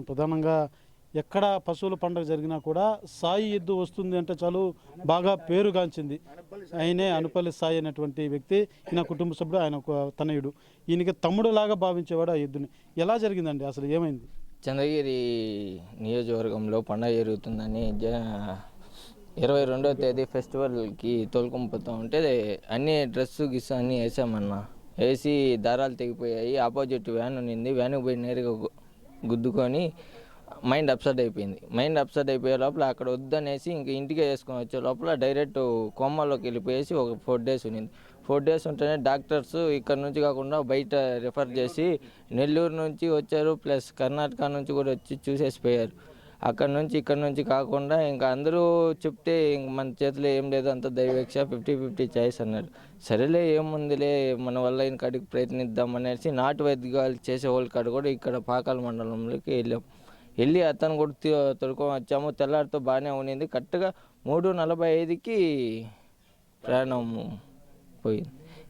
ప్రధానంగా ఎక్కడ పశువుల పండుగ జరిగినా కూడా సాయి ఎద్దు వస్తుంది అంటే చాలు బాగా పేరుగాంచింది. ఆయనే అనుపల్లి సాయి అనేటువంటి వ్యక్తి. ఈయన కుటుంబ సభ్యుడు, ఆయన ఒక తనయుడు. ఈయనకి తమ్ముడులాగా భావించేవాడు ఆ ఎద్దుని. ఎలా జరిగిందండి, అసలు ఏమైంది? చంద్రగిరి నియోజకవర్గంలో పండగ జరుగుతుందని 22వ తేదీ ఫెస్టివల్కి తోలుకొని ఉంటే అన్ని డ్రెస్సు గిస్సు అన్నీ వేసామన్న. వేసి దారాలు తెగిపోయాయి. ఆపోజిట్ వ్యాన్ ఉన్నింది. వ్యాన్కి పోయి నేరుగా గుద్దుకొని మైండ్ అప్సెట్ అయిపోయింది. మైండ్ అప్సెట్ అయిపోయే లోపల అక్కడ వద్దనేసి ఇంక ఇంటికే వేసుకొని వచ్చే లోపల డైరెక్ట్ కోమాలోకి వెళ్ళిపోయేసి ఒక 4 days ఉన్నింది. 4 days ఉంటేనే డాక్టర్స్ ఇక్కడ నుంచి కాకుండా బయట రిఫర్ చేసి నెల్లూరు నుంచి వచ్చారు, ప్లస్ కర్ణాటక నుంచి కూడా వచ్చి చూసేసిపోయారు. అక్కడ నుంచి ఇక్కడ నుంచి కాకుండా ఇంకా అందరూ చెప్తే ఇంక మన చేతిలో ఏం లేదు, అంత దైవేక్ష 50-50 చాయిస్ అన్నారు. సరేలే ఏముందిలే, మన వల్ల ఇంకాడికి ప్రయత్నిద్దాం అనేసి నాటు వైద్యాలు చేసేవాళ్ళ కాడ కూడా ఇక్కడ పాకాల మండలంలోకి వెళ్ళి అతను కూడా తొడుకొని వచ్చాము. తెల్లారితో బాగానే ఉన్నింది. కరెక్ట్గా 3:45కి ప్రయాణం పోయింది.